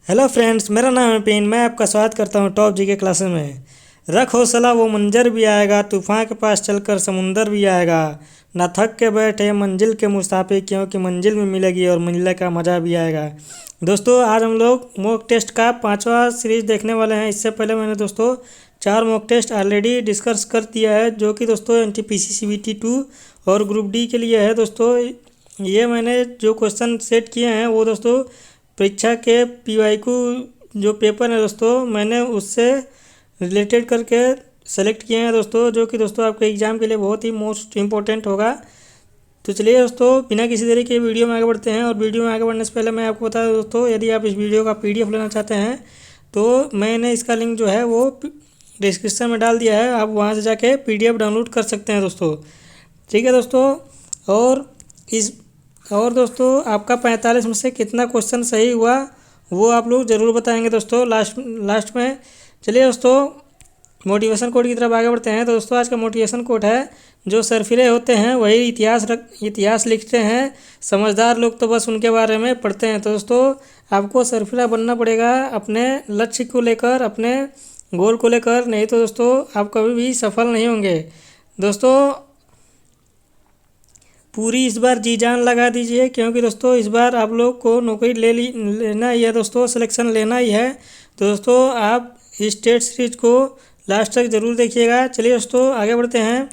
Hello friends, मेरा नाम है पिन। मैं आपका स्वागत करता हूँ टॉप जी के क्लासेस में। रख हौसला, वो मंजर भी आएगा, तूफान के पास चलकर समुंदर भी आएगा। ना थक के बैठे मंजिल के मुसाफिर, क्योंकि मंजिल में मिलेगी और मिलने का मज़ा भी आएगा। दोस्तों, आज हम लोग मॉक टेस्ट का 5वां सीरीज देखने वाले हैं। इससे पहले मैंने दोस्तों 4 मॉक टेस्ट ऑलरेडी डिस्कस कर दिया है, जो कि दोस्तों NTPC CBT 2 और ग्रुप डी के लिए है। दोस्तों, ये मैंने जो क्वेश्चन सेट किए हैं वो दोस्तों परीक्षा के PYQ जो पेपर है दोस्तों, मैंने उससे रिलेटेड करके सेलेक्ट किए हैं दोस्तों, जो कि दोस्तों आपके एग्ज़ाम के लिए बहुत ही मोस्ट इम्पोर्टेंट होगा। तो चलिए दोस्तों, बिना किसी देरी के वीडियो में आगे बढ़ते हैं। और वीडियो में आगे बढ़ने से पहले मैं आपको बता दूं दोस्तों, यदि आप इस वीडियो का PDF लेना चाहते हैं तो मैंने इसका लिंक जो है वो डिस्क्रिप्शन में डाल दिया है। आप वहाँ से जाके PDF डाउनलोड कर सकते हैं दोस्तों। ठीक है दोस्तों। और इस और दोस्तों, आपका 45 में से कितना क्वेश्चन सही हुआ वो आप लोग ज़रूर बताएंगे दोस्तों लास्ट में। चलिए दोस्तों, मोटिवेशन कोड की तरफ आगे बढ़ते हैं। तो दोस्तों, आज का मोटिवेशन कोड है, जो सरफिरे होते हैं वही इतिहास लिखते हैं, समझदार लोग तो बस उनके बारे में पढ़ते हैं। तो दोस्तों, आपको सरफिरा बनना पड़ेगा अपने लक्ष्य को लेकर, अपने गोल को लेकर, नहीं तो दोस्तों आप कभी भी सफल नहीं होंगे। दोस्तों, पूरी इस बार जी जान लगा दीजिए, क्योंकि दोस्तों इस बार आप लोग को नौकरी लेना ही है दोस्तों, सिलेक्शन लेना ही है। तो दोस्तों, आप इस टेस्ट सीरीज को लास्ट तक ज़रूर देखिएगा। चलिए दोस्तों, आगे बढ़ते हैं।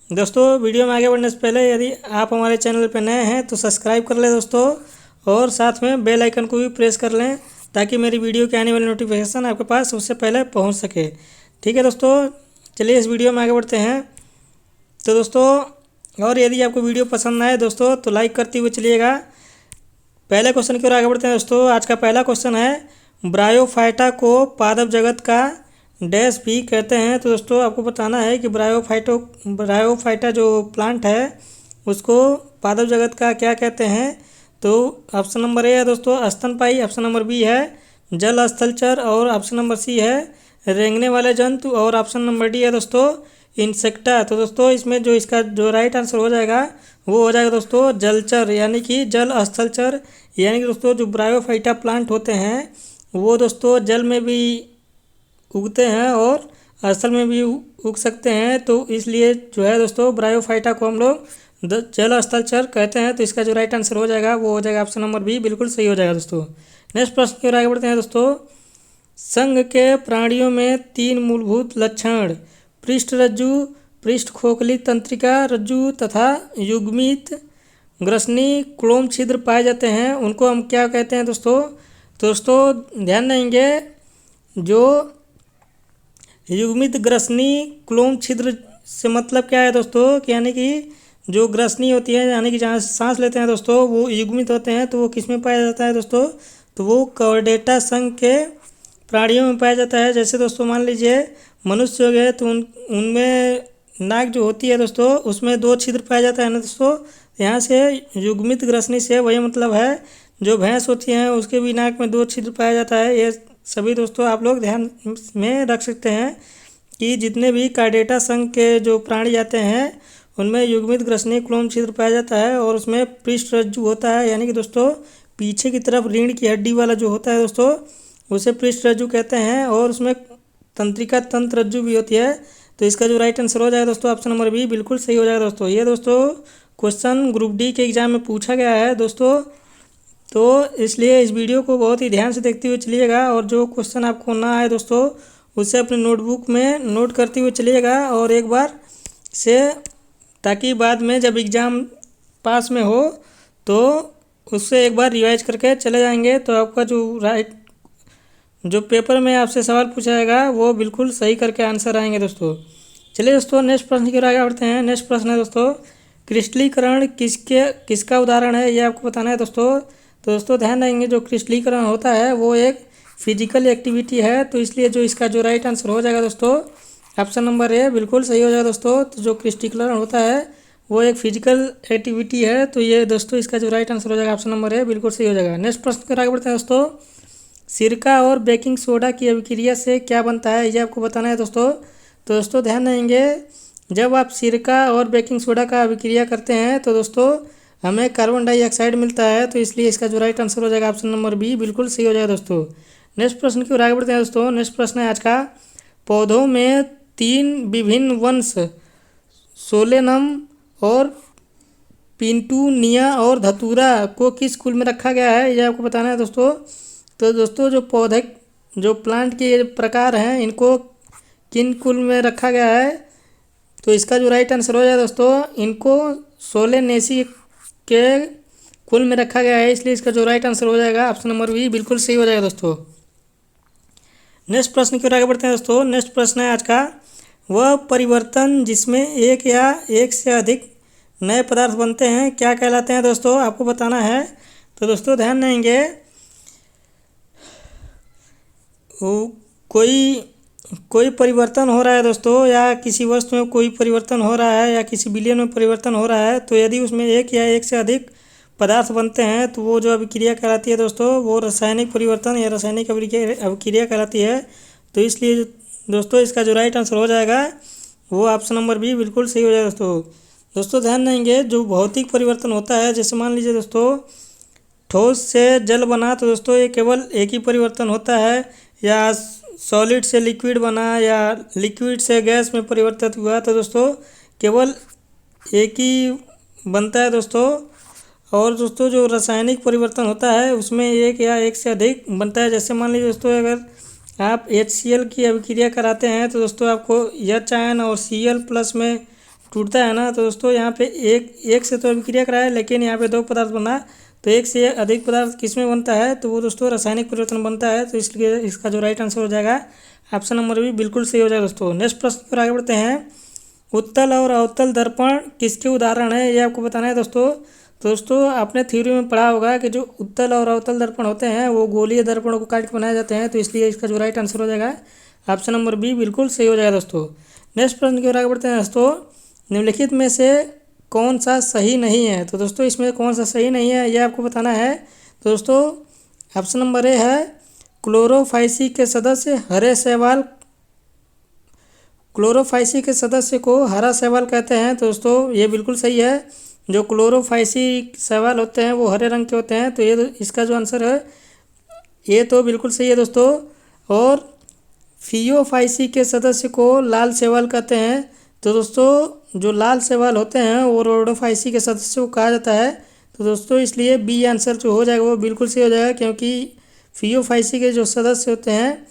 दोस्तों, वीडियो में आगे बढ़ने से पहले यदि आप हमारे चैनल पर नए हैं तो सब्सक्राइब कर लें दोस्तों, और साथ में बेल आइकन को भी प्रेस कर लें, ताकि मेरी वीडियो के आने वाली नोटिफिकेशन आपके पास सबसे पहले पहुँच सके। ठीक है दोस्तों, चलिए इस वीडियो में आगे बढ़ते हैं। तो दोस्तों, और यदि आपको वीडियो पसंद आए दोस्तों तो लाइक करते हुए चलिएगा। पहले क्वेश्चन की ओर आगे बढ़ते हैं दोस्तों। आज का पहला क्वेश्चन है, ब्रायोफाइटा को पादप जगत का डैश भी कहते हैं। तो दोस्तों, आपको बताना है कि ब्रायोफाइटा जो प्लांट है उसको पादप जगत का क्या कहते हैं। तो ऑप्शन नंबर ए है दोस्तों स्तनपायी, ऑप्शन नंबर बी है जल स्थलचर, और ऑप्शन नंबर सी है रेंगने वाले जंतु, और ऑप्शन नंबर डी है दोस्तों इंसेक्टा। तो दोस्तों, इसमें जो इसका जो राइट आंसर हो जाएगा वो हो जाएगा दोस्तों जलचर, यानी कि जल स्थलचर। यानी कि दोस्तों, जो ब्रायोफाइटा प्लांट होते हैं वो दोस्तों जल में भी उगते हैं और स्थल में भी उग सकते हैं। तो इसलिए जो है दोस्तों, ब्रायोफाइटा को हम लोग जल स्थलचर कहते हैं। तो इसका जो राइट आंसर हो जाएगा वो हो जाएगा ऑप्शन नंबर बी, बिल्कुल सही हो जाएगा दोस्तों। नेक्स्ट प्रश्न की ओर आगे बढ़ते हैं दोस्तों। संघ के प्राणियों में 3 मूलभूत लक्षण, पृष्ठ रज्जु, पृष्ठ खोखली तंत्रिका रज्जु तथा युग्मित ग्रसनी क्लोम छिद्र पाए जाते हैं। उनको हम क्या कहते हैं दोस्तों? तो दोस्तों ध्यान देंगे, जो युग्मित ग्रसनी क्लोम छिद्र से मतलब क्या है दोस्तों, कि यानी कि जो ग्रसनी होती है, यानी कि जहाँ सांस लेते हैं दोस्तों, वो युग्मित होते हैं। तो वो किस में पाया जाता है दोस्तों? तो वो कॉर्डेटा संघ के प्राणियों में पाया जाता है। जैसे दोस्तों मान लीजिए मनुष्य हो गए, तो उनमें नाक जो होती है दोस्तों उसमें 2 छिद्र पाया जाता है ना दोस्तों। यहाँ से युग्मित ग्रसनी से वही मतलब है, जो भैंस होती हैं उसके भी नाक में 2 छिद्र पाया जाता है। ये सभी दोस्तों आप लोग ध्यान में रख सकते हैं कि जितने भी कार्डेटा संघ के जो प्राणी आते हैं उनमें युग्मित ग्रसनी क्लोम छिद्र पाया जाता है, और उसमें पृष्ठ रज्जु होता है, यानी कि दोस्तों पीछे की तरफ रीढ़ की हड्डी वाला जो होता है दोस्तों उसे पृष्ठ रज्जु कहते हैं, और उसमें तंत्रिका तंत्र रज्जु भी होती है। तो इसका जो राइट आंसर हो जाएगा दोस्तों ऑप्शन नंबर बी, बिल्कुल सही हो जाएगा दोस्तों। ये दोस्तों क्वेश्चन ग्रुप डी के एग्जाम में पूछा गया है दोस्तों, तो इसलिए इस वीडियो को बहुत ही ध्यान से देखते हुए चलिएगा, और जो क्वेश्चन आपको ना आए दोस्तों उसे अपने नोटबुक में नोट करते हुए चलिएगा, और एक बार से, ताकि बाद में जब एग्ज़ाम पास में हो तो उससे एक बार रिवाइज करके चले जाएंगे, तो आपका जो पेपर में आपसे सवाल पूछा जाएगा वो बिल्कुल सही करके आंसर आएंगे दोस्तों। चलिए दोस्तों, नेक्स्ट प्रश्न की ओर आगे बढ़ते हैं। नेक्स्ट प्रश्न है दोस्तों, क्रिस्टलीकरण किसका उदाहरण है, ये आपको बताना है दोस्तों। तो दोस्तों ध्यान देंगे, जो क्रिस्टलीकरण होता है वो एक फिजिकल एक्टिविटी है। तो इसलिए जो इसका जो राइट आंसर हो जाएगा दोस्तों ऑप्शन नंबर ए, बिल्कुल सही हो जाएगा दोस्तों। तो जो क्रिस्टलीकरण होता है वो एक फिजिकल एक्टिविटी है। तो ये दोस्तों इसका जो राइट आंसर हो जाएगा ऑप्शन नंबर ए, बिल्कुल सही हो जाएगा। नेक्स्ट प्रश्न की ओर आगे बढ़ते हैं दोस्तों। सिरका और बेकिंग सोडा की अभिक्रिया से क्या बनता है, ये आपको बताना है दोस्तों। तो दोस्तों ध्यान देंगे, जब आप सिरका और बेकिंग सोडा का अभिक्रिया करते हैं तो दोस्तों हमें कार्बन डाइऑक्साइड मिलता है, तो इसलिए इसका जो राइट आंसर हो जाएगा ऑप्शन नंबर बी बिल्कुल सही हो जाएगा दोस्तों। नेक्स्ट प्रश्न की ओर आगे बढ़ते हैं दोस्तों। नेक्स्ट प्रश्न है आज का, पौधों में 3 विभिन्न वंश सोलेनम और पिंटूनिया और धतूरा को किस कुल में रखा गया है, यह आपको बताना है दोस्तों। तो दोस्तों जो पौधे जो प्लांट के प्रकार हैं इनको किन कुल में रखा गया है, तो इसका जो राइट आंसर हो जाएगा दोस्तों, इनको सोलेनेसी के कुल में रखा गया है, इसलिए इसका जो राइट आंसर हो जाएगा ऑप्शन नंबर बी बिल्कुल सही हो जाएगा दोस्तों। नेक्स्ट प्रश्न की ओर आगे बढ़ते हैं दोस्तों। नेक्स्ट प्रश्न है आज का, वह परिवर्तन जिसमें एक या एक से अधिक नए पदार्थ बनते हैं क्या कहलाते हैं दोस्तों, आपको बताना है। तो दोस्तों ध्यान देंगे, कोई परिवर्तन हो रहा है दोस्तों, या किसी वस्तु में कोई परिवर्तन हो रहा है, या किसी विलयन में परिवर्तन हो रहा है, तो यदि उसमें एक या एक से अधिक पदार्थ बनते हैं तो वो जो अभिक्रिया कहलाती है दोस्तों, वो रासायनिक परिवर्तन या रासायनिक अभिक्रिया कहलाती है। तो इसलिए दोस्तों इसका जो राइट आंसर हो जाएगा वो ऑप्शन नंबर बी बिल्कुल सही हो जाएगा दोस्तों। दोस्तों ध्यान देंगे, जो भौतिक परिवर्तन होता है, जैसे मान लीजिए दोस्तों ठोस से जल बना, तो दोस्तों ये केवल एक ही परिवर्तन होता है, या सॉलिड से लिक्विड बना, या लिक्विड से गैस में परिवर्तित हुआ, तो दोस्तों केवल एक ही बनता है दोस्तों। और दोस्तों जो रासायनिक परिवर्तन होता है उसमें एक या एक से अधिक बनता है। जैसे मान लीजिए दोस्तों, अगर आप HCl की अभिक्रिया कराते हैं तो दोस्तों आपको H आयन और Cl प्लस में टूटता है ना, तो दोस्तों यहाँ पे एक से तो अभिक्रिया कराया, लेकिन यहाँ पे 2 पदार्थ बना, तो एक से अधिक पदार्थ किस में बनता है, तो वो दोस्तों रासायनिक परिवर्तन बनता है। तो इसलिए इसका जो राइट आंसर हो जाएगा ऑप्शन नंबर बी बिल्कुल सही हो जाएगा दोस्तों। नेक्स्ट प्रश्न पर आगे बढ़ते हैं। उत्तल और अवतल दर्पण किसके उदाहरण है, ये आपको बताना है दोस्तों। तो दोस्तों आपने थ्योरी में पढ़ा होगा कि जो उत्तल और अवतल दर्पण होते हैं वो गोलीय दर्पणों को काट के बनाए जाते हैं, तो इसलिए इसका जो राइट आंसर हो जाएगा ऑप्शन नंबर बी बिल्कुल सही हो जाएगा दोस्तों। नेक्स्ट प्रश्न की ओर आगे बढ़ते हैं दोस्तों। निम्नलिखित में से कौन सा सही नहीं है, तो दोस्तों इसमें कौन सा सही नहीं है ये आपको बताना है। तो दोस्तों ऑप्शन नंबर ए है, क्लोरोफाइसी के सदस्य हरे शैवाल, क्लोरोफाइसी के सदस्य को हरा शैवाल कहते हैं, तो दोस्तों ये बिल्कुल सही है। जो क्लोरोफाइसी शैवाल होते हैं वो हरे रंग के होते हैं, तो ये इसका जो आंसर है ये तो बिल्कुल सही है दोस्तों। और फियोफाइसी के सदस्य को लाल शैवाल कहते हैं, तो दोस्तों जो लाल शैवाल होते हैं वो रोडोफाइसी के सदस्य को कहा जाता है, तो दोस्तों इसलिए बी आंसर जो हो जाएगा वो बिल्कुल सही हो जाएगा, क्योंकि फियोफाइसी के जो सदस्य होते हैं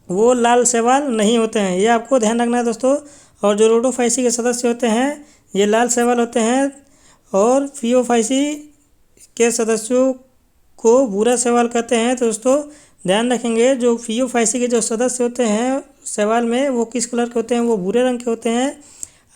वो लाल शैवाल नहीं होते हैं, ये आपको ध्यान रखना है दोस्तों। और जो रोडोफाइसी के सदस्य होते हैं ये लाल शैवाल होते हैं, और फियोफाइसी के सदस्यों को भूरा शैवाल कहते हैं। तो दोस्तों ध्यान रखेंगे, जो फियोफाइसी के जो सदस्य होते हैं शैवाल में वो किस कलर के होते हैं, वो भूरे रंग के होते हैं,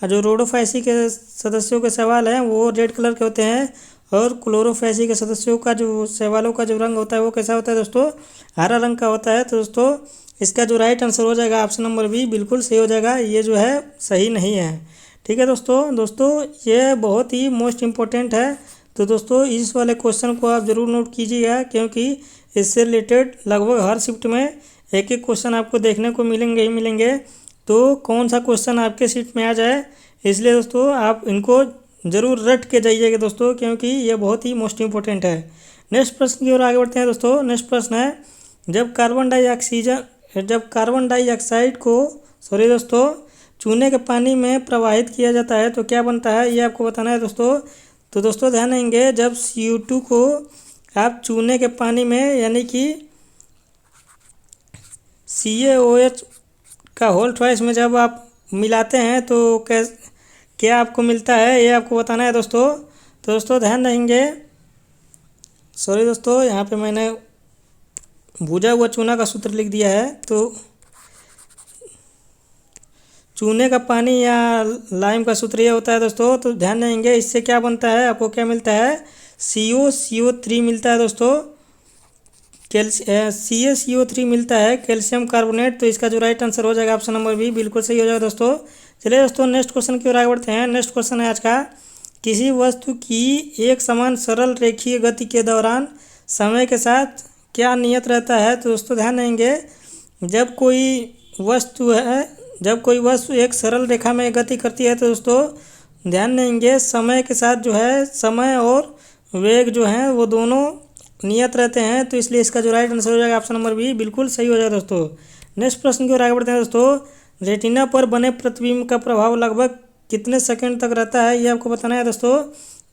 और जो रोडोफाइसी के सदस्यों के शैवाल हैं वो रेड कलर के होते हैं। और क्लोरोफाइसी के सदस्यों का जो शैवालों का जो रंग होता है वो कैसा होता है दोस्तों, हरा रंग का होता है। तो दोस्तों इसका जो राइट आंसर हो जाएगा ऑप्शन नंबर बी बिल्कुल सही हो जाएगा, ये जो है सही नहीं है। ठीक है दोस्तों ये बहुत ही मोस्ट इम्पोर्टेंट है, तो दोस्तों इस वाले क्वेश्चन को आप ज़रूर नोट कीजिएगा, क्योंकि इससे रिलेटेड लगभग हर शिफ्ट में एक एक क्वेश्चन आपको देखने को मिलेंगे ही मिलेंगे। तो कौन सा क्वेश्चन आपके शिफ्ट में आ जाए, इसलिए दोस्तों आप इनको ज़रूर रट के जाइएगा दोस्तों, क्योंकि ये बहुत ही मोस्ट इम्पोर्टेंट है। नेक्स्ट प्रश्न की ओर आगे बढ़ते हैं दोस्तों। नेक्स्ट प्रश्न है, जब कार्बन डाइऑक्साइड को दोस्तों चूने के पानी में प्रवाहित किया जाता है तो क्या बनता है, ये आपको बताना है दोस्तों। तो दोस्तों ध्यान देंगे, जब CO2 को आप चूने के पानी में यानी कि CaOH का होल ट्वाइस में जब आप मिलाते हैं तो क्या आपको मिलता है, ये आपको बताना है दोस्तों। तो दोस्तों ध्यान देंगे, दोस्तों यहाँ पे मैंने भुजा हुआ चूना का सूत्र लिख दिया है। तो चूने का पानी या लाइम का सूत्र ये होता है दोस्तों। तो ध्यान देंगे, इससे क्या बनता है, आपको क्या मिलता है, CO3 मिलता है दोस्तों, CaCO3 मिलता है, कैल्शियम कार्बोनेट। तो इसका जो राइट आंसर हो जाएगा ऑप्शन नंबर बी बिल्कुल सही हो जाएगा दोस्तों। चलिए दोस्तों नेक्स्ट क्वेश्चन की ओर आगे बढ़ते हैं। नेक्स्ट क्वेश्चन है आज का, किसी वस्तु की एक समान सरल रेखीय गति के दौरान समय के साथ क्या नियत रहता है। तो दोस्तों ध्यान देंगे, जब कोई वस्तु एक सरल रेखा में गति करती है तो दोस्तों ध्यान देंगे समय के साथ जो है समय और वेग जो है वो दोनों नियत रहते हैं, तो इसलिए इसका जो राइट आंसर हो जाएगा ऑप्शन नंबर बी बिल्कुल सही हो जाएगा दोस्तों। नेक्स्ट प्रश्न की ओर आगे बढ़ते हैं दोस्तों। रेटिना पर बने प्रतिबिंब का प्रभाव लगभग कितने सेकंड तक रहता है, ये आपको बताना है दोस्तों।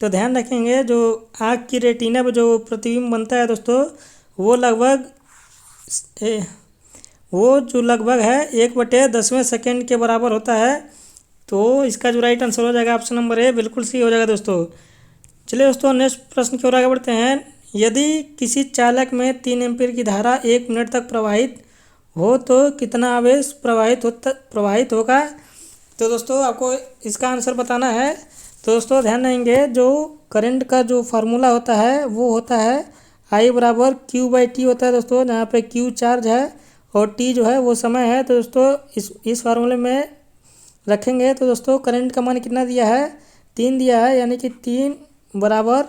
तो ध्यान रखेंगे जो आँख की रेटिना पर जो प्रतिबिंब बनता है दोस्तों वो लगभग है 1/10वें सेकंड के बराबर होता है। तो इसका जो राइट आंसर हो जाएगा ऑप्शन नंबर ए बिल्कुल सही हो जाएगा दोस्तों। चलिए दोस्तों नेक्स्ट प्रश्न की ओर आगे बढ़ते हैं। यदि किसी चालक में 3 एम्पीयर की धारा 1 मिनट तक प्रवाहित हो तो कितना आवेश प्रवाहित होगा। तो दोस्तों आपको इसका आंसर बताना है। तो दोस्तों ध्यान देंगे जो करंट का जो फार्मूला होता है वो होता है I बराबर Q/T होता है दोस्तों, जहाँ पे Q चार्ज है और T जो है वो समय है। तो दोस्तों इस फार्मूले में रखेंगे तो दोस्तों करंट का मान कितना दिया है, 3 दिया है, यानी कि 3 बराबर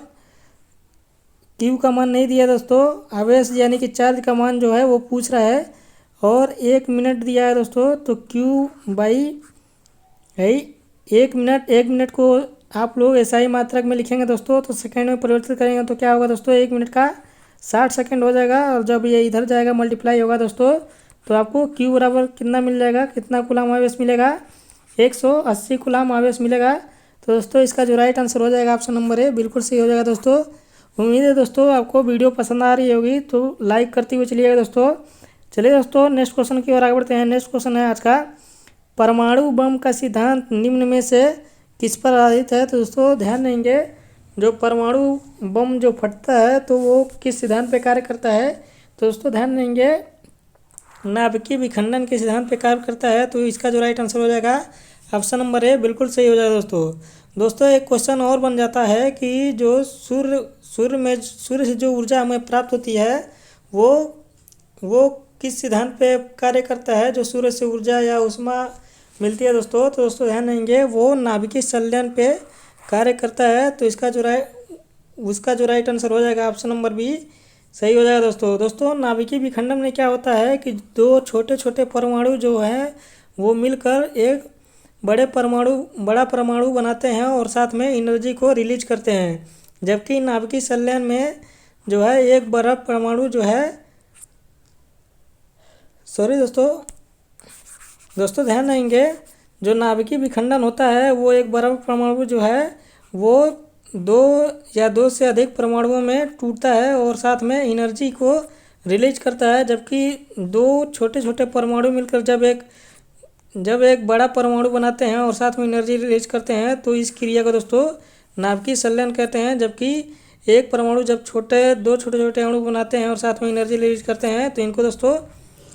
Q का मान नहीं दिया दोस्तों, आवेश यानी कि चार्ज का मान जो है वो पूछ रहा है, और 1 मिनट दिया है दोस्तों। तो एक मिनट को आप लोग SI मात्रक में लिखेंगे दोस्तों, तो सेकंड में परिवर्तित करेंगे तो क्या होगा दोस्तों, 1 मिनट का 60 सेकंड हो जाएगा। और जब ये इधर जाएगा मल्टीप्लाई होगा दोस्तों, तो आपको Q बराबर कितना मिल जाएगा, कितना कूलाम आवेश मिलेगा, 180 कूलाम आवेश मिलेगा। तो दोस्तों इसका जो राइट आंसर हो जाएगा ऑप्शन नंबर ए बिल्कुल सही हो जाएगा दोस्तों। उम्मीद है दोस्तों आपको वीडियो पसंद आ रही होगी, तो लाइक करते हुए चलिएगा दोस्तों। चलिए दोस्तों नेक्स्ट क्वेश्चन की ओर आगे बढ़ते हैं। नेक्स्ट क्वेश्चन है आज का, परमाणु बम का सिद्धांत निम्न में से किस पर आधारित है। तो दोस्तों ध्यान देंगे जो परमाणु बम जो फटता है तो वो किस सिद्धांत पे कार्य करता है। तो दोस्तों ध्यान देंगे नाभिकीय विखंडन के सिद्धांत पे कार्य करता है। तो इसका जो राइट आंसर हो जाएगा ऑप्शन नंबर ए बिल्कुल सही हो जाएगा दोस्तों। एक क्वेश्चन और बन जाता है कि जो सूर्य से जो ऊर्जा हमें प्राप्त होती है वो किस सिद्धांत पे कार्य करता है, जो सूर्य से ऊर्जा या ऊष्मा मिलती है दोस्तों। तो दोस्तों ध्यान देंगे वो नाभिकीय संलयन पे कार्य करता है। तो उसका जो राइट आंसर हो जाएगा ऑप्शन नंबर बी सही हो जाएगा दोस्तों। नाभिकीय विखंडन में क्या होता है कि 2 छोटे छोटे परमाणु जो हैं वो मिलकर एक बड़ा परमाणु बनाते हैं और साथ में एनर्जी को रिलीज करते हैं। जबकि नाभिकीय संलयन में जो है एक बड़ा परमाणु जो है दोस्तों ध्यान देंगे जो नाभिकीय विखंडन होता है वो एक बड़ा परमाणु जो है वो 2 या 2 से अधिक परमाणुओं में टूटता है और साथ में एनर्जी को रिलीज करता है। जबकि 2 छोटे छोटे परमाणु मिलकर जब एक बड़ा परमाणु बनाते हैं और साथ में एनर्जी रिलीज करते हैं तो इस क्रिया को दोस्तों नाभिकीय संलयन कहते हैं। जबकि एक परमाणु जब 2 छोटे छोटे अणु बनाते हैं और साथ में एनर्जी रिलीज करते हैं तो इनको दोस्तों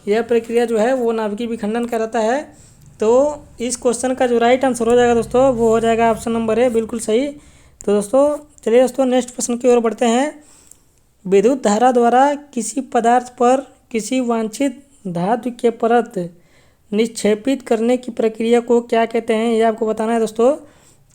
यह प्रक्रिया जो है वो नाभिकीय विखंडन कहलाता है। तो इस क्वेश्चन का जो राइट आंसर हो जाएगा दोस्तों वो हो जाएगा ऑप्शन नंबर ए बिल्कुल सही। तो दोस्तों चलिए दोस्तों नेक्स्ट प्रश्न की ओर बढ़ते हैं। विद्युत धारा द्वारा किसी पदार्थ पर किसी वांछित धातु के परत निक्षेपित करने की प्रक्रिया को क्या कहते हैं, ये आपको बताना है दोस्तों।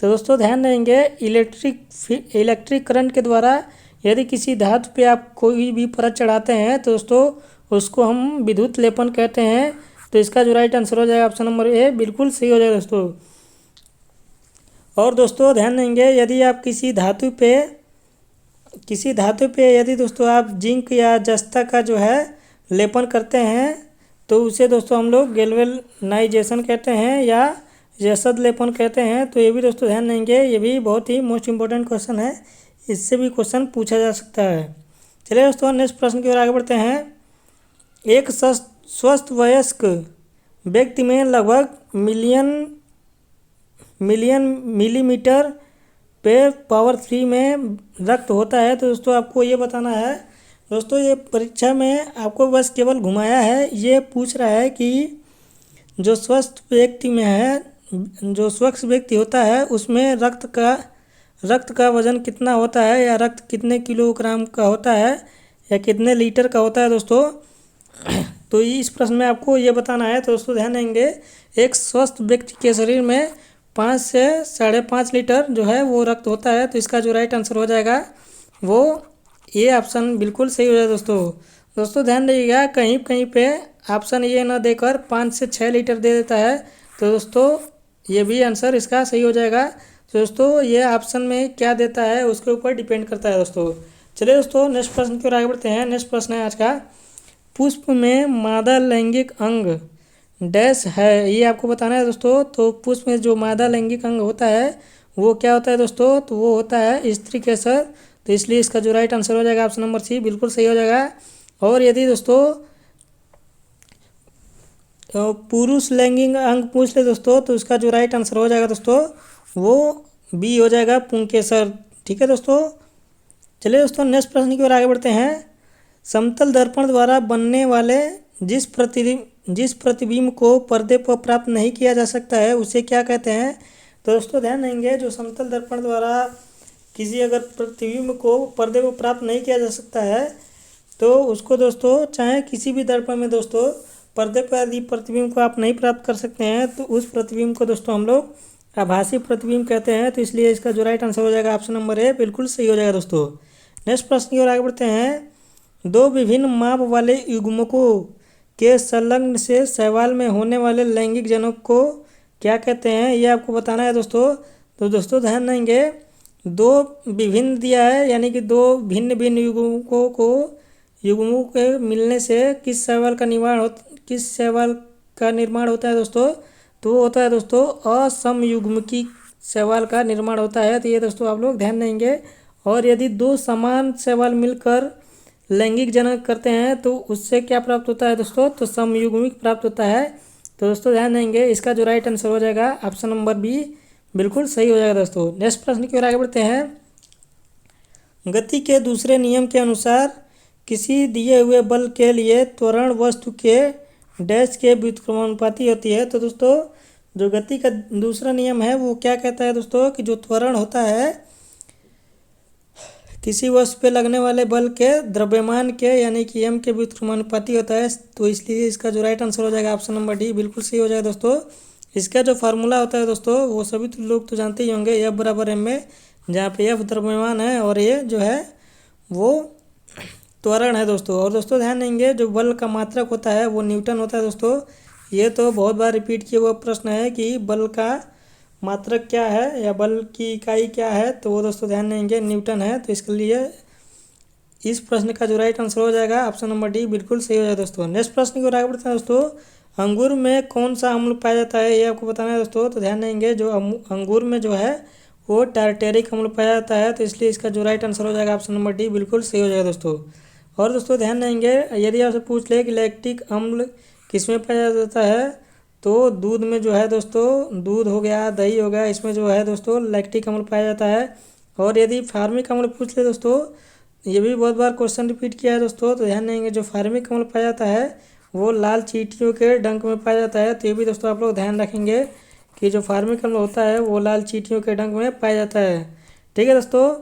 तो दोस्तों ध्यान देंगे इलेक्ट्रिक करंट के द्वारा यदि किसी धातु पे आप कोई भी परत चढ़ाते हैं तो दोस्तों उसको हम विद्युत लेपन कहते हैं। तो इसका जो राइट आंसर हो जाएगा ऑप्शन नंबर ए बिल्कुल सही हो जाएगा दोस्तों। और दोस्तों ध्यान देंगे यदि आप किसी धातु पे यदि दोस्तों आप जिंक या जस्ता का जो है लेपन करते हैं तो उसे दोस्तों हम लोग गैल्वेनाइजेशन कहते हैं या जसद लेपन कहते हैं। तो ये भी दोस्तों ध्यान देंगे, ये भी बहुत ही मोस्ट इम्पोर्टेंट क्वेश्चन है, इससे भी क्वेश्चन पूछा जा सकता है। चलिए दोस्तों नेक्स्ट प्रश्न की ओर आगे बढ़ते हैं। एक स्वस्थ वयस्क व्यक्ति में लगभग मिलियन मिलीमीटर पे पावर 3 में रक्त होता है। तो दोस्तों आपको ये बताना है दोस्तों, ये परीक्षा में आपको बस केवल घुमाया है, ये पूछ रहा है कि जो स्वस्थ व्यक्ति होता है उसमें रक्त का वजन कितना होता है या रक्त कितने किलोग्राम का होता है या कितने लीटर का होता है दोस्तों। तो इस प्रश्न में आपको ये बताना है। तो दोस्तों ध्यान देंगे एक स्वस्थ व्यक्ति के शरीर में 5 से 5.5 लीटर जो है वो रक्त होता है। तो इसका जो राइट आंसर हो जाएगा वो ये ऑप्शन बिल्कुल सही हो जाएगा दोस्तों ध्यान दीजिएगा कहीं पे ऑप्शन ये ना देकर 5 से 6 लीटर दे देता है। तो दोस्तों ये भी आंसर इसका सही हो जाएगा। तो दोस्तों ये ऑप्शन में क्या देता है उसके ऊपर डिपेंड करता है दोस्तों। चलिए दोस्तों नेक्स्ट प्रश्न की ओर आगे बढ़ते हैं। नेक्स्ट प्रश्न है आज का, पुष्प में मादा लैंगिक अंग डैश है, ये आपको बताना है दोस्तों। तो पुष्प में जो मादा लैंगिक अंग होता है वो क्या होता है दोस्तों, तो वो होता है स्त्री केसर। तो इसलिए इसका जो राइट आंसर हो जाएगा ऑप्शन नंबर सी, बिल्कुल सही हो जाएगा। और यदि दोस्तों पुरुष लैंगिक अंग पूछ ले दोस्तों, तो उसका जो राइट आंसर हो जाएगा दोस्तों वो बी हो जाएगा, पुंकेसर। ठीक है दोस्तों। चलिए दोस्तों नेक्स्ट प्रश्न की ओर आगे बढ़ते हैं। समतल दर्पण द्वारा बनने वाले जिस प्रतिबिंब को पर्दे पर प्राप्त नहीं किया जा सकता है उसे क्या कहते हैं। तो दोस्तों ध्यान देंगे, जो समतल दर्पण द्वारा किसी अगर प्रतिबिंब को पर्दे पर प्राप्त नहीं किया जा सकता है तो उसको दोस्तों चाहे किसी भी दर्पण में दोस्तों पर्दे पर यदि प्रतिबिंब को आप नहीं प्राप्त कर सकते हैं तो उस प्रतिबिंब को दोस्तों हम लोग आभासी प्रतिबिंब कहते हैं। तो इसलिए इसका जो राइट आंसर हो जाएगा ऑप्शन नंबर ए, बिल्कुल सही हो जाएगा दोस्तों। नेक्स्ट प्रश्न की ओर आगे बढ़ते हैं। दो विभिन्न माप वाले युग्मकों के संलग्न से शैवाल में होने वाले लैंगिक जनक को क्या कहते हैं, ये आपको बताना है दोस्तों। तो दोस्तों ध्यान देंगे, दो विभिन्न दिया है यानी कि दो भिन्न भिन्न युग्मों के मिलने से किस शैवाल का निर्माण होता है दोस्तों, तो वो होता है दोस्तों असमयुग्मकी शैवाल का निर्माण होता है। तो ये दोस्तों आप लोग ध्यान देंगे। और यदि दो समान शैवाल मिलकर लैंगिक जनन करते हैं तो उससे क्या प्राप्त होता है दोस्तों, तो समयुग्मिक प्राप्त होता है। तो दोस्तों ध्यान देंगे, इसका जो राइट आंसर हो जाएगा ऑप्शन नंबर बी, बिल्कुल सही हो जाएगा दोस्तों। नेक्स्ट प्रश्न की ओर आगे बढ़ते हैं। गति के दूसरे नियम के अनुसार किसी दिए हुए बल के लिए त्वरण वस्तु के डैश के व्युत्क्रमानुपाती होती है। तो दोस्तों जो गति का दूसरा नियम है वो क्या कहता है दोस्तों, कि जो त्वरण होता है किसी वस्तु पे लगने वाले बल के द्रव्यमान के यानी कि एम के व्युत्क्रमानुपाती होता है। तो इसलिए इसका जो राइट आंसर हो जाएगा ऑप्शन नंबर डी, बिल्कुल सही हो जाएगा दोस्तों। इसका जो फार्मूला होता है दोस्तों वो सभी लोग तो जानते ही होंगे, एफ बराबर एम में, जहाँ पे एफ द्रव्यमान है और ये जो है वो त्वरण है दोस्तों। और दोस्तों ध्यान देंगे, जो बल का मात्रक होता है वो न्यूटन होता है दोस्तों। ये तो बहुत बार रिपीट किया हुआ प्रश्न है कि बल का मात्रक क्या है या बल की इकाई क्या है, तो वो दोस्तों ध्यान देंगे न्यूटन है। तो इसके लिए इस प्रश्न का जो राइट आंसर हो जाएगा ऑप्शन नंबर डी, बिल्कुल सही हो जाएगा दोस्तों। नेक्स्ट प्रश्न की ओर आगे बढ़ते हैं दोस्तों। अंगूर में कौन सा अम्ल पाया जाता है, ये आपको बताना है दोस्तों। तो ध्यान देंगे, जो अंगूर में जो है वो टारटेरिक अम्ल पाया जाता है। तो इसलिए इसका जो राइट आंसर हो जाएगा ऑप्शन नंबर डी, बिल्कुल सही हो जाएगा दोस्तों। और दोस्तों ध्यान देंगे, यदि आपसे पूछ ले कि लैक्टिक अम्ल किसमें पाया जाता है, तो दूध में जो है दोस्तों, दूध हो गया, दही हो गया, इसमें जो है दोस्तों लैक्टिक अम्ल पाया जाता है। और यदि फार्मिक अम्ल पूछ ले दोस्तों, ये भी बहुत बार क्वेश्चन रिपीट किया है दोस्तों। तो ध्यान देंगे, जो फार्मिक अम्ल पाया जाता है वो लाल चींटियों के डंक में पाया जाता है। तो ये भी दोस्तों आप लोग ध्यान रखेंगे कि जो फार्मिक अम्ल होता है वो लाल चींटियों के डंक में पाया जाता है। ठीक है दोस्तों।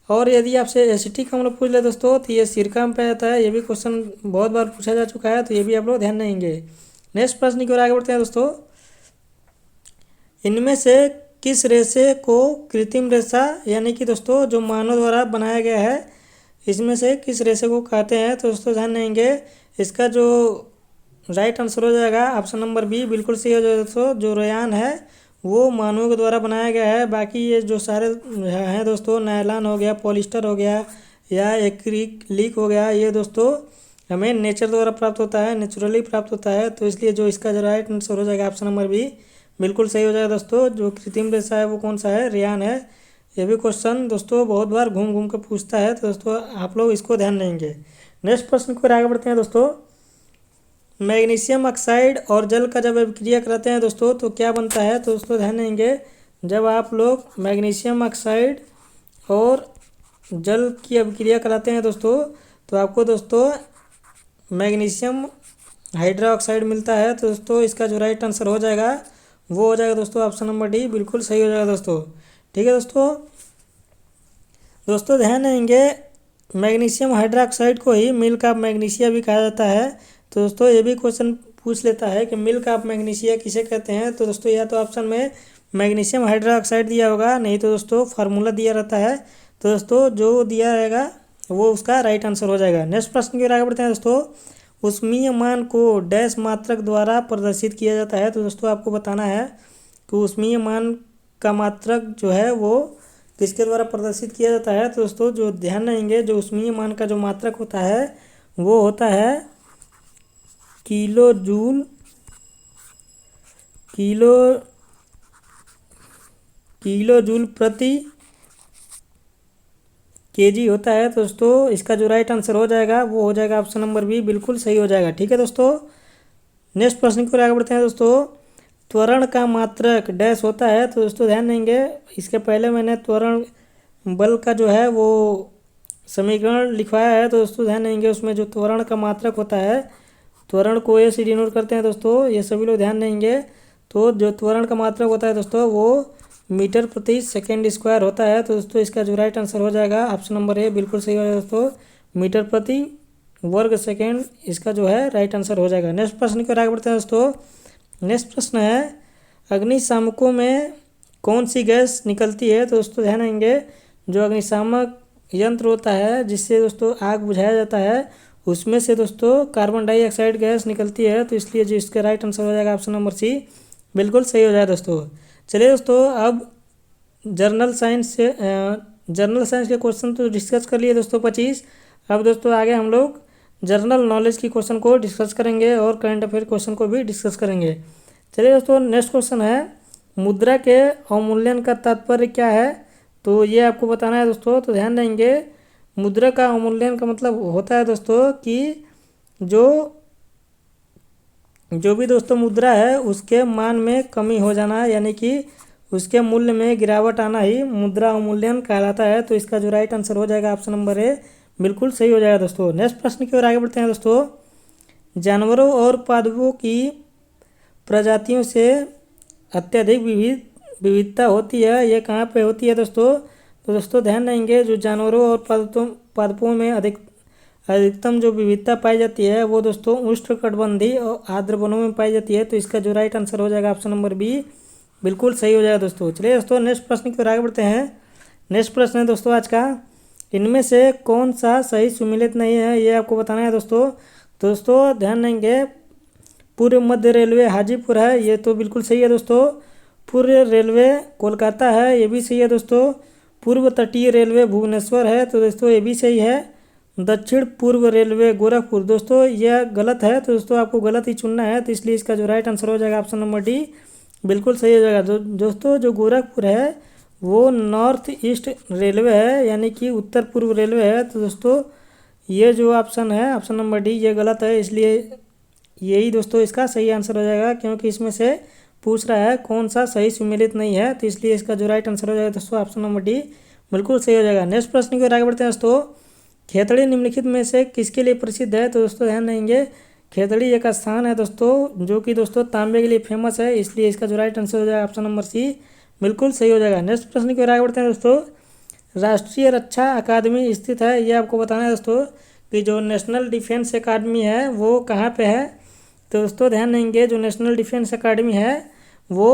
और यदि आपसे एसिटिक अम्ल पूछ ले दोस्तों, तो ये सिरका में पाया जाता है। ये भी क्वेश्चन बहुत बार पूछा जा चुका है, तो ये भी आप लोग ध्यान देंगे। नेक्स्ट प्रश्न की ओर आगे बढ़ते हैं दोस्तों। इनमें से किस रेशे को कृत्रिम रेशा यानी कि दोस्तों जो मानव द्वारा बनाया गया है, इसमें से किस रेशे को कहते हैं। तो दोस्तों ध्यान देंगे, इसका जो राइट आंसर हो जाएगा ऑप्शन नंबर बी, बिल्कुल सही हो जाएगा दोस्तों। जो रेयान है वो मानवों के द्वारा बनाया गया है। बाकी ये जो सारे हैं दोस्तों, नायलॉन हो गया, पॉलिस्टर हो गया या एक्रिलिक हो गया, ये दोस्तों हमें नेचर द्वारा प्राप्त होता है, नेचुरली प्राप्त होता है। तो इसलिए जो इसका जो राइट आंसर हो जाएगा ऑप्शन नंबर बी, बिल्कुल सही हो जाएगा दोस्तों। जो कृत्रिम रेशा है वो कौन सा है, रेयान है। ये भी क्वेश्चन दोस्तों बहुत बार घूम घूम कर पूछता है, तो दोस्तों आप लोग इसको ध्यान देंगे। नेक्स्ट प्रश्न को आगे बढ़ते हैं दोस्तों। मैग्नीशियम ऑक्साइड और जल का जब अभिक्रिया कराते हैं दोस्तों तो क्या बनता है। तो दोस्तों ध्यान देंगे, जब आप लोग मैग्नीशियम ऑक्साइड और जल की अभिक्रिया कराते हैं दोस्तों तो आपको दोस्तों मैग्नीशियम हाइड्रोक्साइड मिलता है। तो दोस्तों इसका जो राइट आंसर हो जाएगा वो हो जाएगा दोस्तों ऑप्शन नंबर डी, बिल्कुल सही हो जाएगा दोस्तों। ठीक है दोस्तों ध्यान देंगे, मैग्नीशियम हाइड्रोक्साइड को ही मिल्क ऑफ मैग्नीशिया भी कहा जाता है। तो दोस्तों ये भी क्वेश्चन पूछ लेता है कि मिल्क ऑफ मैग्नीशिया किसे कहते हैं। तो दोस्तों या तो ऑप्शन में मैग्नीशियम हाइड्रोक्साइड दिया होगा, नहीं तो दोस्तों फार्मूला दिया रहता है। तो दोस्तों जो दिया रहेगा वो उसका राइट आंसर हो जाएगा। नेक्स्ट प्रश्न की ओर आगे बढ़ते हैं दोस्तों। उष्मीय मान को डैश मात्रक द्वारा प्रदर्शित किया जाता है। तो दोस्तों आपको बताना है कि उष्मीय मान का मात्रक जो है वो किसके द्वारा प्रदर्शित किया जाता है? तो दोस्तों जो ध्यान देंगे, जो ऊष्मीय मान का जो मात्रक होता है वो होता है kilo joule kilo kilo joule प्रति केजी होता है। तो दोस्तों इसका जो राइट आंसर हो जाएगा वो हो जाएगा ऑप्शन नंबर बी, बिल्कुल सही हो जाएगा। ठीक है दोस्तों, नेक्स्ट प्रश्न की ओर आगे बढ़ते हैं दोस्तों। त्वरण का मात्रक डैश होता है। तो दोस्तों ध्यान देंगे, इसके पहले मैंने त्वरण बल का जो है वो समीकरण लिखवाया है। तो दोस्तों ध्यान देंगे, उसमें जो त्वरण का मात्रक होता है, त्वरण को ए से डिनोट करते हैं दोस्तों, ये सभी लोग ध्यान देंगे। तो जो त्वरण का मात्रक होता है दोस्तों वो मीटर प्रति सेकेंड स्क्वायर होता है। तो दोस्तों इसका जो राइट आंसर हो जाएगा ऑप्शन नंबर ए, बिल्कुल सही हो जाएगा दोस्तों, मीटर प्रति वर्ग सेकेंड इसका जो है राइट आंसर हो जाएगा। नेक्स्ट प्रश्न की ओर आगे बढ़ते हैं दोस्तों। नेक्स्ट प्रश्न है, अग्निशामकों में कौन सी गैस निकलती है? तो दोस्तों ध्यान देंगे, जो अग्निशामक यंत्र होता है जिससे दोस्तों आग बुझाया जाता है, उसमें से दोस्तों कार्बन डाइऑक्साइड गैस निकलती है। तो इसलिए जो इसका राइट आंसर हो जाएगा ऑप्शन नंबर सी, बिल्कुल सही हो जाएगा दोस्तों। चलिए दोस्तों, अब जर्नल साइंस के क्वेश्चन तो डिस्कस कर लिए दोस्तों 25। अब दोस्तों आगे हम लोग जनरल नॉलेज की क्वेश्चन को डिस्कस करेंगे और करंट अफेयर क्वेश्चन को भी डिस्कस करेंगे। चलिए दोस्तों, नेक्स्ट क्वेश्चन है, मुद्रा के अवमूल्यन का तात्पर्य क्या है? तो ये आपको बताना है दोस्तों। तो ध्यान देंगे, मुद्रा का अवमूल्यन का मतलब होता है दोस्तों कि जो भी दोस्तों मुद्रा है उसके मान में कमी हो जाना, यानी कि उसके मूल्य में गिरावट आना ही मुद्रा अवमूल्यन कहलाता है। तो इसका जो राइट आंसर हो जाएगा ऑप्शन नंबर ए, बिल्कुल सही हो जाएगा दोस्तों। नेक्स्ट प्रश्न की ओर आगे बढ़ते हैं दोस्तों। जानवरों और पादपों की प्रजातियों से अत्यधिक विविधता होती है, ये कहाँ पे होती है दोस्तों? तो दोस्तों ध्यान देंगे, जो जानवरों और पादपों में अधिकतम जो विविधता पाई जाती है वो दोस्तों उष्णकटिबंधीय और आर्द्र वनों में पाई जाती है। तो इसका जो राइट आंसर हो जाएगा ऑप्शन नंबर बी, बिल्कुल सही हो जाएगा दोस्तों। चलिए दोस्तों, नेक्स्ट प्रश्न की ओर आगे बढ़ते हैं। नेक्स्ट प्रश्न है दोस्तों आज का, इनमें से कौन सा सही सुमेलित नहीं है, ये आपको बताना है दोस्तों। तो दोस्तों ध्यान देंगे, पूर्व मध्य रेलवे हाजीपुर है, ये तो बिल्कुल सही है दोस्तों। पूर्व रेलवे कोलकाता है, ये भी सही है दोस्तों। पूर्व तटीय रेलवे भुवनेश्वर है, तो दोस्तों ये भी सही है। दक्षिण पूर्व रेलवे गोरखपुर, दोस्तों यह गलत है। तो दोस्तों आपको गलत ही चुनना है, तो इसलिए इसका जो राइट आंसर हो जाएगा ऑप्शन नंबर डी, बिल्कुल सही हो जाएगा। दोस्तों जो गोरखपुर है वो नॉर्थ ईस्ट रेलवे है, यानी कि उत्तर पूर्व रेलवे है। तो दोस्तों ये जो ऑप्शन है ऑप्शन नंबर डी ये गलत है, इसलिए यही दोस्तों इसका सही आंसर हो जाएगा, क्योंकि इसमें से पूछ रहा है कौन सा सही सुमेलित नहीं है। तो इसलिए इसका जो राइट आंसर हो जाएगा दोस्तों ऑप्शन नंबर डी, बिल्कुल सही हो जाएगा। नेक्स्ट प्रश्न की ओर आगे बढ़ते हैं दोस्तों। खेतड़ी निम्नलिखित में से किसके लिए प्रसिद्ध है? तो दोस्तों ध्यान देंगे, खेतड़ी एक स्थान है दोस्तों जो कि दोस्तों तांबे के लिए फेमस है, इसलिए इसका जो राइट आंसर हो जाएगा ऑप्शन नंबर सी, बिल्कुल सही हो जाएगा। नेक्स्ट प्रश्न की ओर आगे बढ़ते हैं दोस्तों। राष्ट्रीय रक्षा अकादमी स्थित है, ये आपको बताना है दोस्तों कि जो नेशनल डिफेंस अकादमी है वो कहाँ पे है। तो दोस्तों ध्यान देंगे, जो नेशनल डिफेंस अकादमी है वो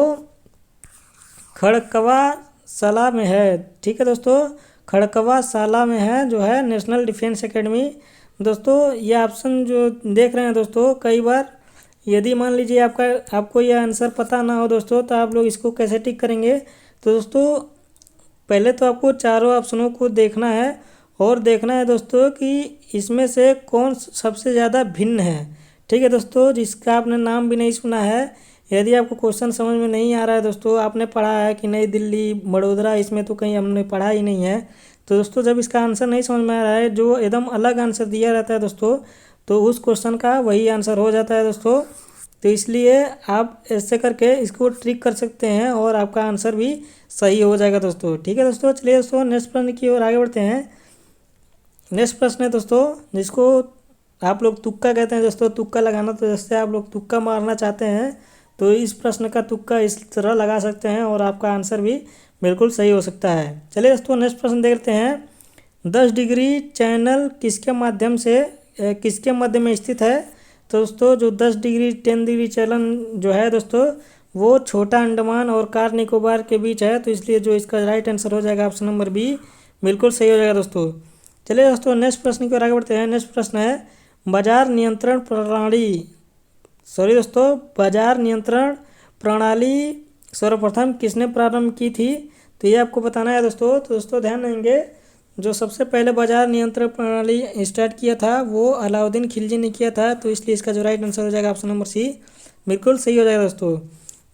खड़कवा साला में है। ठीक है दोस्तों, खड़कवा साला में है जो है नेशनल डिफेंस एकेडमी। दोस्तों ये ऑप्शन जो देख रहे हैं दोस्तों, कई बार यदि मान लीजिए आपको यह आंसर पता ना हो दोस्तों, तो आप लोग इसको कैसे टिक करेंगे? तो दोस्तों पहले तो आपको चारों ऑप्शनों को देखना है और देखना है दोस्तों कि इसमें से कौन सबसे ज़्यादा भिन्न है। ठीक है दोस्तों, जिसका आपने नाम भी नहीं सुना है, यदि आपको क्वेश्चन समझ में नहीं आ रहा है दोस्तों, आपने पढ़ा है कि नई दिल्ली बड़ौदा, इसमें तो कहीं हमने पढ़ा ही नहीं है। तो दोस्तों जब इसका आंसर नहीं समझ में आ रहा है, जो एकदम अलग आंसर दिया रहता है दोस्तों, तो उस क्वेश्चन का वही आंसर हो जाता है दोस्तों। तो इसलिए आप ऐसे करके इसको ट्रिक कर सकते हैं और आपका आंसर भी सही हो जाएगा दोस्तों। ठीक है दोस्तों, चलिए दोस्तों नेक्स्ट प्रश्न की ओर आगे बढ़ते हैं। नेक्स्ट प्रश्न है दोस्तों, जिसको आप लोग तुक्का कहते हैं दोस्तों, तुक्का लगाना। तो जैसे आप लोग तुक्का मारना चाहते हैं तो इस प्रश्न का तुक्का इस तरह लगा सकते हैं और आपका आंसर भी बिल्कुल सही हो सकता है। चलिए दोस्तों नेक्स्ट प्रश्न देखते हैं। 10 डिग्री चैनल किसके मध्य में स्थित है? तो दोस्तों जो 10 डिग्री 10 डिग्री चैनल जो है दोस्तों, वो छोटा अंडमान और कार निकोबार के बीच है। तो इसलिए जो इसका राइट आंसर हो जाएगा ऑप्शन नंबर बी, बिल्कुल सही हो जाएगा दोस्तों। चलिए दोस्तों नेक्स्ट प्रश्न की ओर आगे बढ़ते हैं। नेक्स्ट प्रश्न है, बाजार नियंत्रण प्रणाली सर्वप्रथम किसने प्रारंभ की थी, तो ये आपको बताना है दोस्तों। तो दोस्तों ध्यान देंगे, जो सबसे पहले बाजार नियंत्रण प्रणाली स्टार्ट किया था वो अलाउद्दीन खिलजी ने किया था, तो इसलिए इसका जो राइट आंसर हो जाएगा ऑप्शन नंबर सी, बिल्कुल सही हो जाएगा दोस्तों।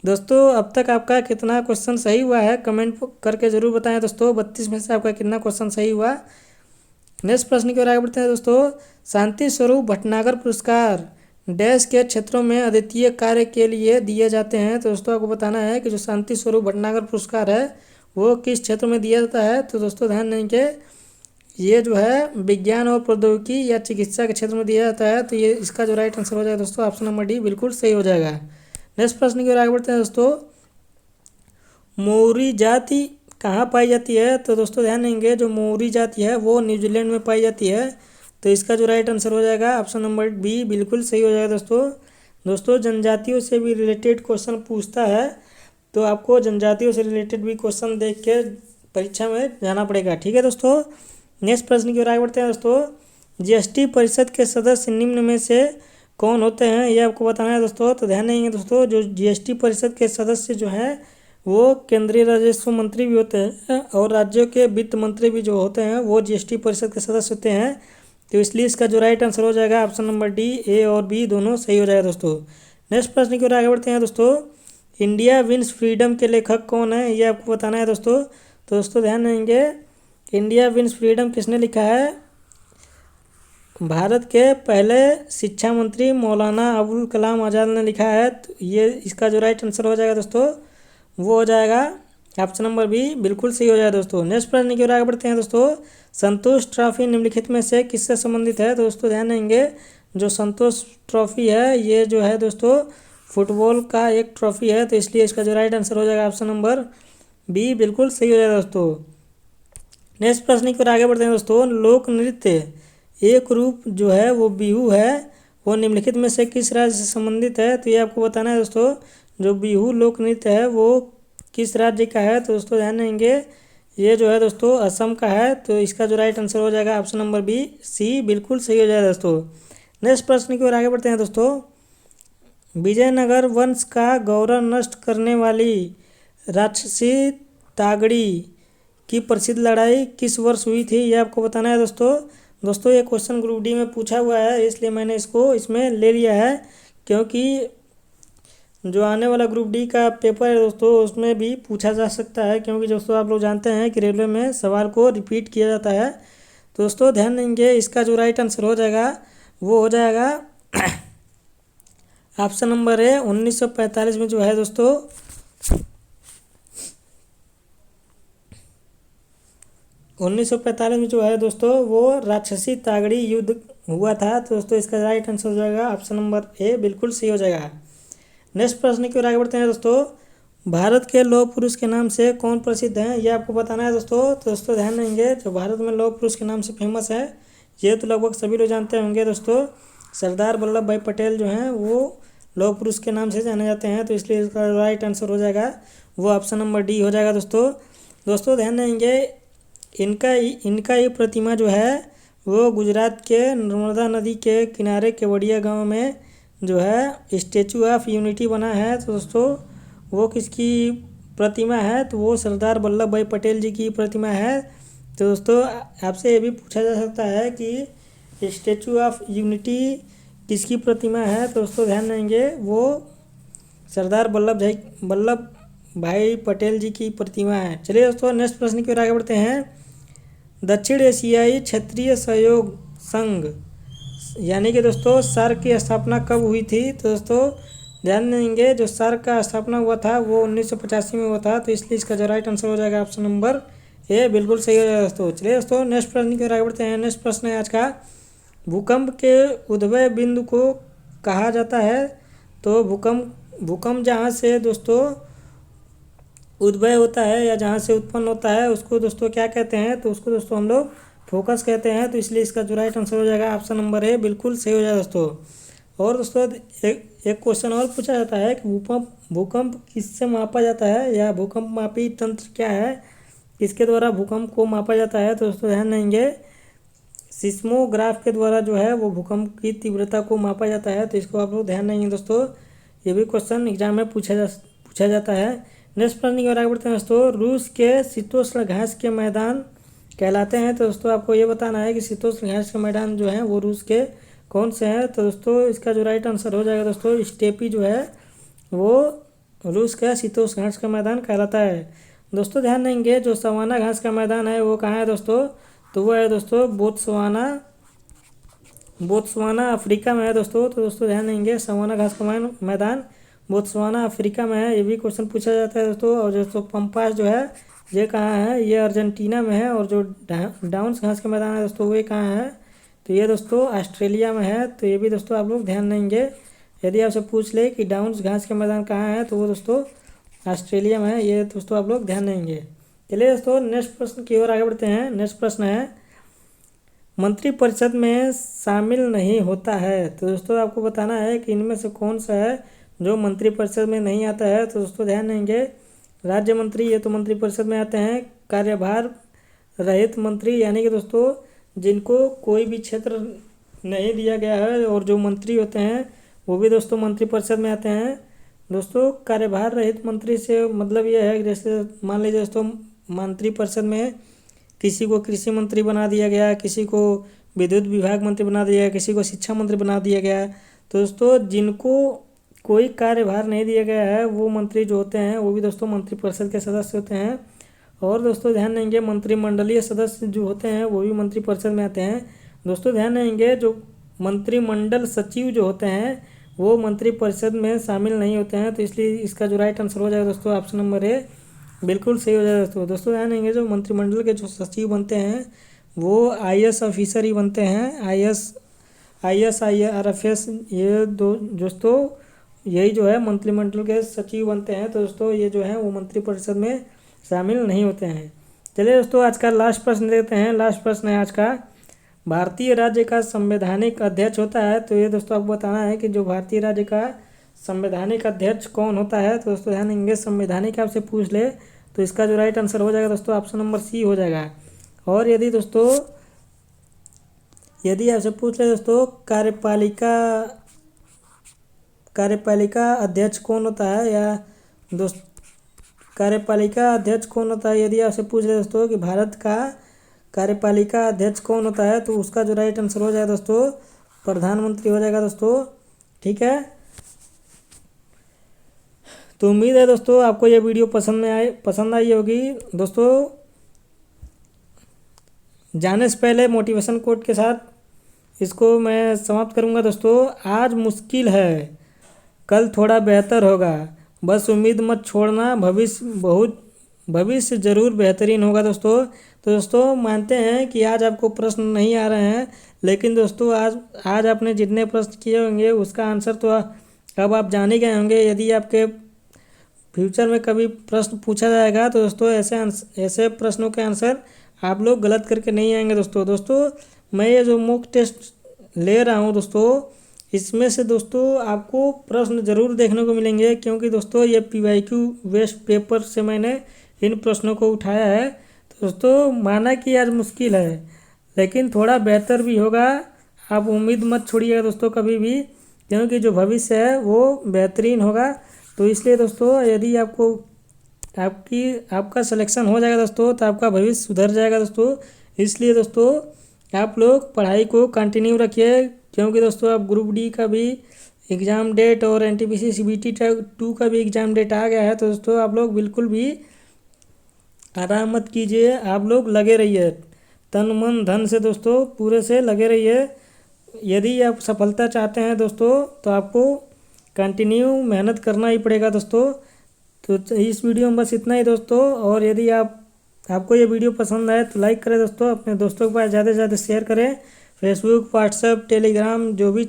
दोस्तों अब तक आपका कितना क्वेश्चन सही हुआ है कमेंट करके ज़रूर बताएं दोस्तों। 32 में से आपका कितना क्वेश्चन सही हुआ। नेक्स्ट प्रश्न की ओर आगे बढ़ते हैं दोस्तों। शांति स्वरूप भटनागर पुरस्कार डैश के क्षेत्रों में अद्वितीय कार्य के लिए दिए जाते हैं। तो दोस्तों आपको बताना है कि जो शांति स्वरूप भटनागर पुरस्कार है वो किस क्षेत्र में दिया जाता है। तो दोस्तों ध्यान देंगे, ये जो है विज्ञान और प्रौद्योगिकी या चिकित्सा के क्षेत्र में दिया जाता है। तो ये इसका जो राइट आंसर हो जाएगा दोस्तों ऑप्शन नंबर डी, बिल्कुल सही हो जाएगा। नेक्स्ट प्रश्न की ओर आगे बढ़ते हैं दोस्तों। मोरी जाति कहाँ पाई जाती है। तो दोस्तों ध्यान देंगे, जो मोरी जाति है वो न्यूजीलैंड में पाई जाती है। तो इसका जो राइट आंसर हो जाएगा ऑप्शन नंबर बी, बिल्कुल सही हो जाएगा दोस्तों। दोस्तों जनजातियों से भी रिलेटेड क्वेश्चन पूछता है, तो आपको जनजातियों से रिलेटेड भी क्वेश्चन देख के परीक्षा में जाना पड़ेगा, ठीक है दोस्तों। नेक्स्ट प्रश्न की ओर आगे बढ़ते हैं दोस्तों। जीएसटी परिषद के सदस्य निम्न में से कौन होते हैं, ये आपको बताना है दोस्तों। तो ध्यान देंगे दोस्तों, जो जीएसटी परिषद के सदस्य जो हैं वो केंद्रीय राजस्व मंत्री भी होते हैं और राज्यों के वित्त मंत्री भी जो होते हैं वो जीएसटी परिषद के सदस्य होते हैं। तो इसलिए इसका जो राइट आंसर हो जाएगा ऑप्शन नंबर डी, ए और बी दोनों सही हो जाएगा दोस्तों। नेक्स्ट प्रश्न की ओर आगे बढ़ते हैं दोस्तों। इंडिया विंस फ्रीडम के लेखक कौन है, ये आपको बताना है दोस्तों। तो दोस्तों ध्यान देंगे, इंडिया विंस फ्रीडम किसने लिखा है। भारत के पहले शिक्षा मंत्री मौलाना अबुल कलाम आज़ाद ने लिखा है। तो ये इसका जो राइट आंसर हो जाएगा दोस्तों वो हो जाएगा ऑप्शन नंबर बी, बिल्कुल सही हो जाएगा दोस्तों। नेक्स्ट प्रश्न की ओर आगे बढ़ते हैं दोस्तों। संतोष ट्रॉफी निम्नलिखित में से किससे संबंधित है। तो दोस्तों ध्यान देंगे, जो संतोष ट्रॉफी है ये जो है दोस्तों फुटबॉल का एक ट्रॉफी है। तो इसलिए इसका जो राइट आंसर हो जाएगा ऑप्शन नंबर बी, बिल्कुल सही हो जाएगा दोस्तों। नेक्स्ट प्रश्न की ओर आगे बढ़ते हैं दोस्तों। लोक नृत्य एक रूप जो है वो बिहू है, वो निम्नलिखित में से किस राज्य से संबंधित है। तो ये आपको बताना है दोस्तों, जो बिहू लोक नृत्य है वो किस राज्य का है। तो दोस्तों ध्यान देंगे, ये जो है दोस्तों असम का है। तो इसका जो राइट आंसर हो जाएगा ऑप्शन नंबर बी, सी, बिल्कुल सही हो जाएगा दोस्तों। नेक्स्ट प्रश्न की ओर आगे बढ़ते हैं दोस्तों। विजयनगर वंश का गौरव नष्ट करने वाली राक्षसी तागड़ी की प्रसिद्ध लड़ाई किस वर्ष हुई थी, ये आपको बताना है दोस्तों। दोस्तों ये क्वेश्चन ग्रुप डी में पूछा हुआ है, इसलिए मैंने इसको इसमें ले लिया है, क्योंकि जो आने वाला ग्रुप डी का पेपर है दोस्तों उसमें भी पूछा जा सकता है, क्योंकि दोस्तों आप लोग जानते हैं कि रेलवे में सवाल को रिपीट किया जाता है। तो दोस्तों ध्यान देंगे, इसका जो राइट आंसर हो जाएगा वो हो जाएगा ऑप्शन नंबर ए, 1945 में जो है दोस्तों 1945 में जो है दोस्तों वो राक्षसी तागड़ी युद्ध हुआ था। तो दोस्तों इसका राइट आंसर हो जाएगा ऑप्शन नंबर ए, बिल्कुल सही हो जाएगा। नेक्स्ट प्रश्न की ओर आगे बढ़ते हैं दोस्तों। भारत के लौह पुरुष के नाम से कौन प्रसिद्ध हैं, ये आपको बताना है दोस्तों। तो दोस्तों ध्यान देंगे, जो भारत में लौह पुरुष के नाम से फेमस है ये तो लगभग सभी लोग जानते होंगे दोस्तों। सरदार वल्लभ भाई पटेल जो हैं वो लौह पुरुष के नाम से जाने जाते हैं। तो इसलिए इसका राइट आंसर हो जाएगा वो ऑप्शन नंबर डी हो जाएगा दोस्तों। दोस्तों ध्यान देंगे, इनका ये प्रतिमा जो है वो गुजरात के नर्मदा नदी के किनारे केवड़िया गांव में जो है स्टैचू ऑफ यूनिटी बना है। तो दोस्तों वो किसकी प्रतिमा है, तो वो सरदार वल्लभ भाई पटेल जी की प्रतिमा है। तो दोस्तों आपसे ये भी पूछा जा सकता है कि स्टैचू ऑफ यूनिटी किसकी प्रतिमा है। तो दोस्तों ध्यान देंगे, वो सरदार वल्लभ भाई पटेल जी की प्रतिमा है। चलिए दोस्तों नेक्स्ट प्रश्न की ओर आगे बढ़ते हैं। दक्षिण एशियाई क्षेत्रीय सहयोग संघ यानी कि दोस्तों सार्क की स्थापना कब हुई थी। तो दोस्तों ध्यान देंगे, जो सार्क का स्थापना हुआ था वो 1985 में हुआ था। तो इसलिए इसका जो राइट आंसर हो जाएगा ऑप्शन नंबर ए, बिल्कुल सही हो जाएगा दोस्तों। चलिए दोस्तों नेक्स्ट प्रश्न की ओर आगे बढ़ते हैं। नेक्स्ट प्रश्न है आज का, भूकंप के उद्भव बिंदु को कहा जाता है। तो भूकंप जहाँ से दोस्तों उद्भव होता है या जहाँ से उत्पन्न होता है उसको दोस्तों क्या कहते हैं। तो उसको दोस्तों हम लोग फोकस कहते हैं। तो इसलिए इसका जो राइट आंसर हो जाएगा ऑप्शन नंबर ए, बिल्कुल सही हो जाएगा दोस्तों। और दोस्तों एक क्वेश्चन और पूछा जाता है कि भूकंप किससे मापा जाता है, या भूकंप मापी तंत्र क्या है, किसके द्वारा भूकंप को मापा जाता है। तो दोस्तों ध्यान देंगे, सिस्मोग्राफ के द्वारा जो है वो भूकंप की तीव्रता को मापा जाता है। तो इसको आप लोग ध्यान देंगे दोस्तों, ये भी क्वेश्चन एग्जाम में पूछा जाता है। नेक्स्ट प्रश्न की ओर आगे बढ़ते हैं दोस्तों। रूस के शीतोष्ण घास के मैदान कहलाते हैं, तो दोस्तों आपको ये बताना है कि शीतोष्ण घास के मैदान जो हैं वो रूस के कौन से हैं। तो दोस्तों इसका जो राइट आंसर हो जाएगा दोस्तों, स्टेपी जो है वो रूस का शीतोष्ण घास का मैदान कहलाता है। दोस्तों ध्यान देंगे जो सवाना घास का मैदान है वो कहाँ है दोस्तों, तो वो है दोस्तों बोत्सवाना अफ्रीका में है दोस्तों। तो दोस्तों ध्यान देंगे सवाना घास का मैदान बोत्सवाना अफ्रीका में है, ये भी क्वेश्चन पूछा जाता है दोस्तों। और दोस्तों पंपास जो है ये कहाँ है, ये अर्जेंटीना में है। और जो डाउन्स घास का मैदान है दोस्तों वो कहाँ है, तो ये दोस्तों ऑस्ट्रेलिया में है। तो ये भी दोस्तों आप लोग ध्यान देंगे, यदि आपसे पूछ ले कि डाउन्स घास के मैदान कहाँ है तो वो दोस्तों ऑस्ट्रेलिया में है, ये दोस्तों आप लोग ध्यान देंगे। चलिए दोस्तों नेक्स्ट प्रश्न की ओर आगे बढ़ते हैं। नेक्स्ट प्रश्न है मंत्रिपरिषद में शामिल नहीं होता है, तो दोस्तों आपको बताना है कि इनमें से कौन सा है जो मंत्रिपरिषद में नहीं आता है। तो दोस्तों ध्यान देंगे राज्य मंत्री ये तो मंत्रिपरिषद में आते हैं। कार्यभार रहित मंत्री यानी कि दोस्तों जिनको कोई भी क्षेत्र नहीं दिया गया है और जो मंत्री होते हैं वो भी दोस्तों मंत्रिपरिषद में आते हैं। दोस्तों कार्यभार रहित मंत्री से मतलब ये है कि जैसे मान लीजिए दोस्तों मंत्रिपरिषद में किसी को कृषि मंत्री बना दिया गया, किसी को विद्युत विभाग मंत्री बना दिया गया, किसी को शिक्षा मंत्री बना दिया गया। तो दोस्तों जिनको कोई कार्यभार नहीं दिया गया है वो मंत्री जो होते हैं वो भी दोस्तों मंत्रिपरिषद के सदस्य होते हैं। और दोस्तों ध्यान देंगे मंत्रिमंडलीय सदस्य जो होते हैं वो भी मंत्रिपरिषद में आते हैं। दोस्तों ध्यान देंगे जो मंत्रिमंडल सचिव जो होते हैं वो मंत्रिपरिषद में शामिल नहीं होते हैं, तो इसलिए इसका जो राइट आंसर हो जाएगा दोस्तों ऑप्शन नंबर ए बिल्कुल सही हो जाएगा दोस्तों। दोस्तों ध्यान देंगे जो मंत्रिमंडल के जो सचिव बनते हैं वो IAS ऑफिसर ही बनते हैं। IAS IRFS ये दो दोस्तों यही जो है मंत्रिमंडल के सचिव बनते हैं। तो दोस्तों ये जो है वो मंत्रिपरिषद में शामिल नहीं होते हैं। चलिए दोस्तों आज का लास्ट प्रश्न देते हैं। लास्ट प्रश्न है आज का, भारतीय राज्य का संवैधानिक अध्यक्ष होता है, तो ये दोस्तों आपको बताना है कि जो भारतीय राज्य का संवैधानिक अध्यक्ष कौन होता है। तो दोस्तों ध्यान देंगे संवैधानिक आपसे पूछ ले तो इसका जो राइट आंसर हो जाएगा दोस्तों ऑप्शन नंबर सी हो जाएगा। और यदि आपसे पूछ ले दोस्तों कार्यपालिका अध्यक्ष कौन होता है, या कार्यपालिका अध्यक्ष कौन होता है, यदि आपसे पूछ ले दोस्तों कि भारत का कार्यपालिका अध्यक्ष कौन होता है तो उसका जो राइट आंसर हो जाएगा दोस्तों प्रधानमंत्री हो जाएगा दोस्तों। ठीक है, तो उम्मीद है दोस्तों आपको ये वीडियो पसंद आई होगी। दोस्तों जाने से पहले मोटिवेशन कोट के साथ इसको मैं समाप्त करूंगा। दोस्तों आज मुश्किल है कल थोड़ा बेहतर होगा, बस उम्मीद मत छोड़ना, भविष्य ज़रूर बेहतरीन होगा दोस्तों। तो दोस्तों मानते हैं कि आज आपको प्रश्न नहीं आ रहे हैं, लेकिन दोस्तों आज आपने जितने प्रश्न किए होंगे उसका आंसर तो अब आप जान ही गए होंगे। यदि आपके फ्यूचर में कभी प्रश्न पूछा जाएगा तो दोस्तों ऐसे प्रश्नों के आंसर आप लोग गलत करके नहीं आएंगे दोस्तों। मैं ये जो मॉक टेस्ट ले रहा हूँ दोस्तों इसमें से दोस्तों आपको प्रश्न ज़रूर देखने को मिलेंगे, क्योंकि दोस्तों ये PYQ वेस्ट पेपर से मैंने इन प्रश्नों को उठाया है। तो दोस्तों माना कि आज मुश्किल है लेकिन थोड़ा बेहतर भी होगा, आप उम्मीद मत छोड़िएगा दोस्तों कभी भी, क्योंकि जो भविष्य है वो बेहतरीन होगा। तो इसलिए दोस्तों यदि आपका सिलेक्शन हो जाएगा दोस्तों तो आपका भविष्य सुधर जाएगा दोस्तों। इसलिए दोस्तों आप लोग पढ़ाई को कंटिन्यू रखिए, क्योंकि दोस्तों अब ग्रुप डी का भी एग्ज़ाम डेट और NTPC CBT 2 का भी एग्ज़ाम डेट आ गया है। तो दोस्तों आप लोग बिल्कुल भी आराम मत कीजिए, आप लोग लगे रहिए तन मन धन से दोस्तों, पूरे से लगे रहिए। यदि आप सफलता चाहते हैं दोस्तों तो आपको कंटिन्यू मेहनत करना ही पड़ेगा दोस्तों। तो इस वीडियो में बस इतना ही दोस्तों, और यदि आपको ये वीडियो पसंद आए तो लाइक करें दोस्तों, अपने दोस्तों के पास ज़्यादा से ज़्यादा शेयर करें। फेसबुक, व्हाट्सएप, टेलीग्राम जो भी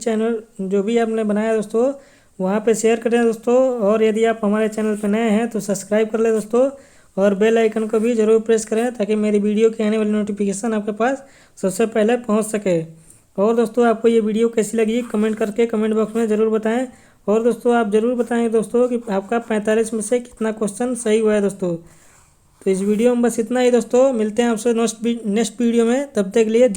आपने बनाया दोस्तों वहाँ पे शेयर करें दोस्तों। और यदि आप हमारे चैनल पर नए हैं तो सब्सक्राइब कर लें दोस्तों, और बेल आइकन को भी ज़रूर प्रेस करें ताकि मेरी वीडियो की आने वाली नोटिफिकेशन आपके पास सबसे पहले पहुँच सके। और दोस्तों आपको ये वीडियो कैसी लगी कमेंट करके कमेंट बॉक्स में ज़रूर बताएं। और दोस्तों आप ज़रूर बताएंगे दोस्तों कि आपका 45 में से कितना क्वेश्चन सही हुआ है दोस्तों। तो इस वीडियो में बस इतना ही दोस्तों, मिलते हैं आपसे नेक्स्ट वीडियो में, तब तक के लिए